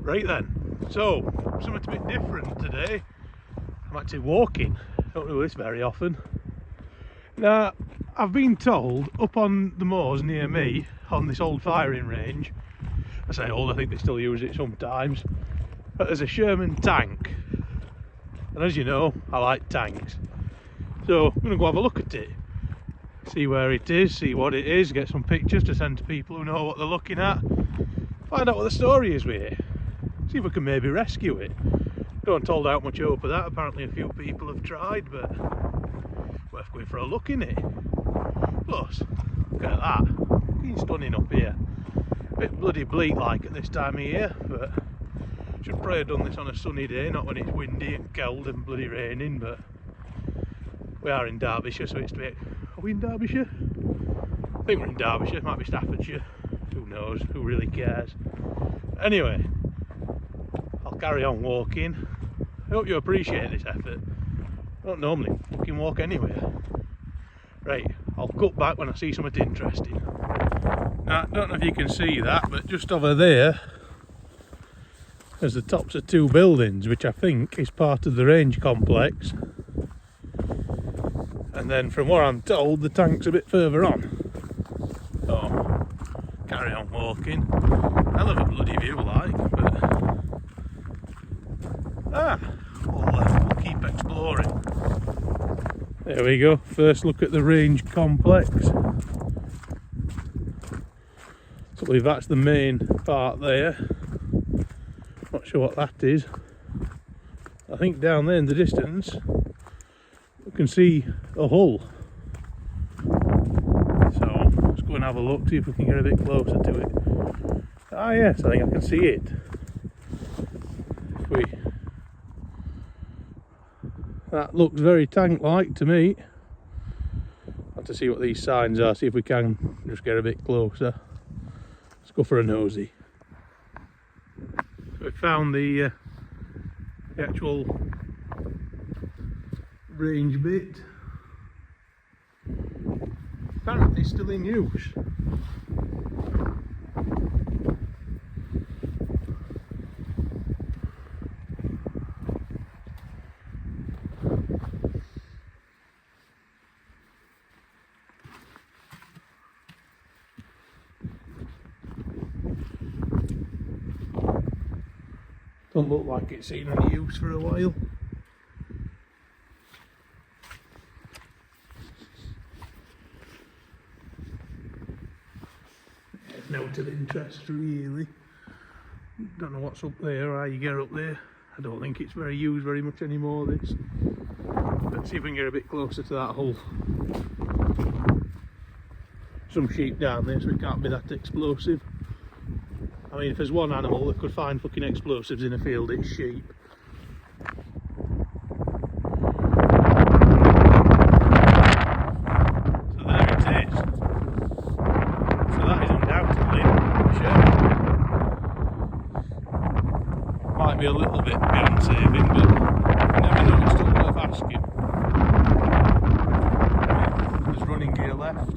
Right then, so something a bit different today. I'm actually walking. Don't do this very often. Now, I've been told up on the moors near me, on this old firing range, I say old, I think they still use it sometimes, but there's a Sherman tank. And as you know, I like tanks. So I'm going to go have a look at it. See where it is, see what it is, get some pictures to send to people who know what they're looking at. Find out what the story is with it. See if I can maybe rescue it. Don't hold out much hope of that. Apparently a few people have tried, but worth going for a look in it. Plus, look at that. It's stunning up here. Bit bloody bleak like at this time of year, but should probably have done this on a sunny day, not when it's windy and cold and bloody raining, but we are in Derbyshire, so it's to be... Are we in Derbyshire? I think we're in Derbyshire, it might be Staffordshire. Who knows, who really cares? Anyway, I'll carry on walking. I hope you appreciate this effort. I don't normally fucking walk anywhere. Right, I'll cut back when I see something interesting. Now, I don't know if you can see that, but just over there there's the tops of two buildings, which I think is part of the range complex. And then from what I'm told, the tank's a bit further on. So, carry on walking. Hell of a bloody view like, but... we'll keep exploring. There we go, first look at the range complex. So I believe that's the main part there. Not sure what that is. I think down there in the distance we can see a hull. So let's go and have a look, see if we can get a bit closer to it. Ah yes, I think I can see it. That looks very tank-like to me. I'll have to see what these signs are, see if we can just get a bit closer. Let's go for a nosy. So we found the actual range bit. Apparently still in use. Don't look like it's seen any use for a while. Note of interest really. Don't know what's up there or how you get up there. I don't think it's very used very much anymore, this. Let's see if we can get a bit closer to that hull. Some sheep down there, so it can't be that explosive. I mean, if there's one animal that could find fucking explosives in a field, it's sheep. So there it is. So that is undoubtedly Sherman. Might be a little bit beyond saving, but you never know, it's still worth asking. There's running gear left.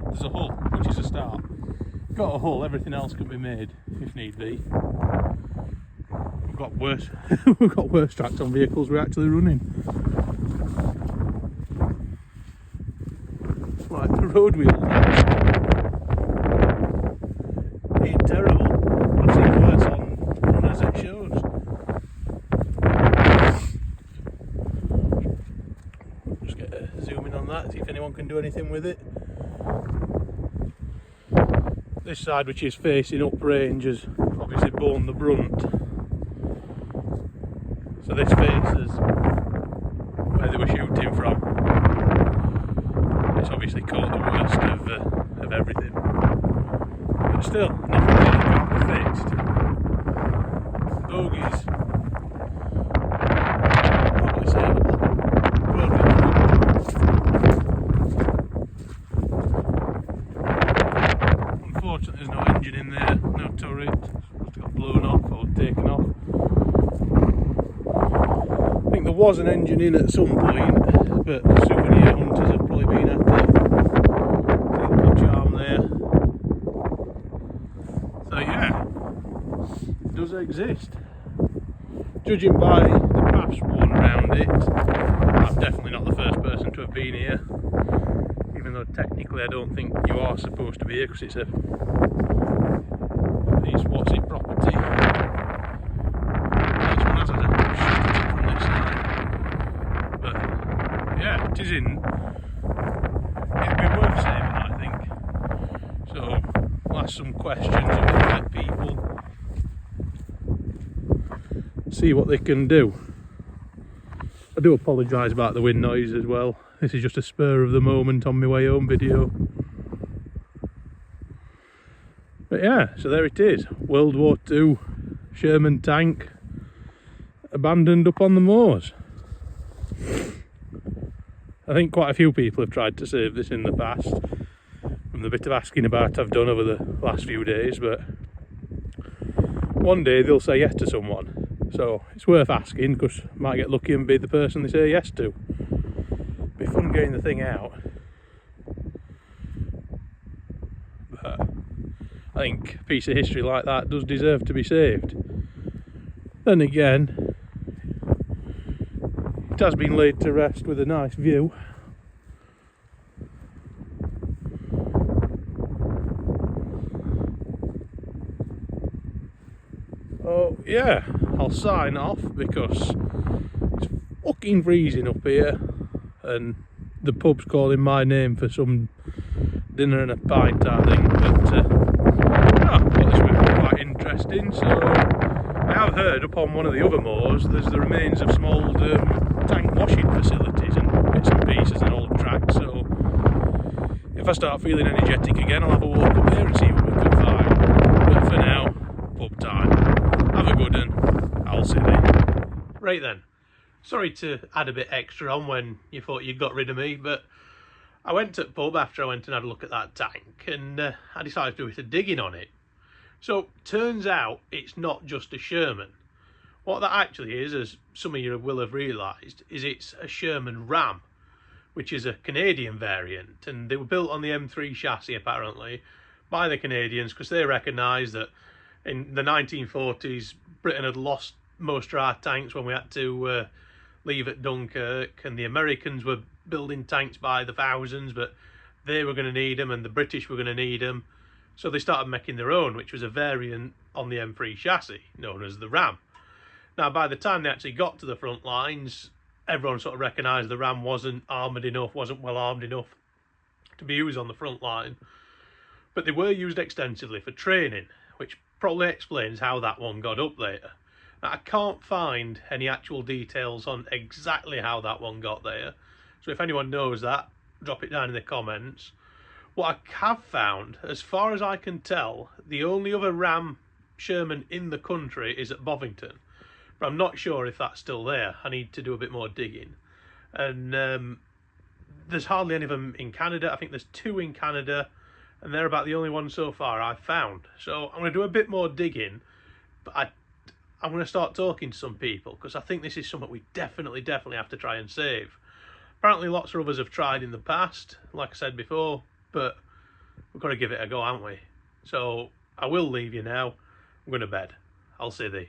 There's a hull, which is a start. Got a hull, everything else can be made if need be. We've got worse we've got worse tracks on vehicles we're actually running. Like the road wheels ain't terrible. I've seen worse on runners it shows. Just get a zoom in on that, see if anyone can do anything with it. This side, which is facing up range, has obviously borne the brunt. So this faces where they were shooting from. It's obviously caught the worst of everything. But still, nothing really can be fixed. Bogies. Probably savable. Unfortunately, there's no engine in there, no turret. It's got blown off or taken off. I think there was an engine in at some point, but souvenir hunters have probably been at it. The charm there. So yeah, does exist. Judging by the paths worn around it, I'm definitely not the first person to have been here. Even though technically I don't think you are supposed to be here because it's what's it property. Each one has a shut from this side. But yeah, it'd be worth saving, I think. So we'll ask some questions and we'll let people see what they can do. I do apologise about the wind noise as well. This is just a spur of the moment on my way home video. But yeah, so there it is. World War II Sherman tank abandoned up on the moors. I think quite a few people have tried to save this in the past, from the bit of asking about I've done over the last few days, but one day they'll say yes to someone. So it's worth asking, because I might get lucky and be the person they say yes to. Be fun getting the thing out. But I think a piece of history like that does deserve to be saved. Then again, it has been laid to rest with a nice view. Oh yeah, I'll sign off because it's fucking freezing up here and the pub's calling my name for some dinner and a pint, I think. But I thought this would be quite interesting. So I have heard up on one of the other moors there's the remains of some old tank washing facilities and bits and pieces and old tracks. So if I start feeling energetic again, I'll have a walk up there and see what we can find. But for now, pub time. Have a good one. I'll see you. Right then, sorry to add a bit extra on when you thought you'd got rid of me, but I went to the pub after I went and had a look at that tank, and I decided to do a bit of digging on it. So turns out it's not just a Sherman. What that actually is, as some of you will have realised, is it's a Sherman Ram, which is a Canadian variant, and they were built on the M3 chassis apparently by the Canadians because they recognised that in the 1940s Britain had lost most of our tanks when we had to leave at Dunkirk, and the Americans were building tanks by the thousands, but they were going to need them and the British were going to need them, so they started making their own, which was a variant on the M3 chassis known as the Ram. Now by the time they actually got to the front lines, everyone sort of recognised the Ram wasn't armoured enough, wasn't well armed enough to be used on the front line, but they were used extensively for training, which probably explains how that one got up there. Now, I can't find any actual details on exactly how that one got there, so if anyone knows that, drop it down in the comments. What I have found, as far as I can tell, the only other Ram Sherman in the country is at Bovington, but I'm not sure if that's still there. I need to do a bit more digging. And there's hardly any of them in Canada. I think there's 2 in Canada, and they're about the only ones so far I've found. So I'm going to do a bit more digging, but I'm going to start talking to some people, because I think this is something we definitely have to try and save. Apparently lots of others have tried in the past, like I said before, but we've got to give it a go, haven't we? So I will leave you now. I'm going to bed. I'll see thee.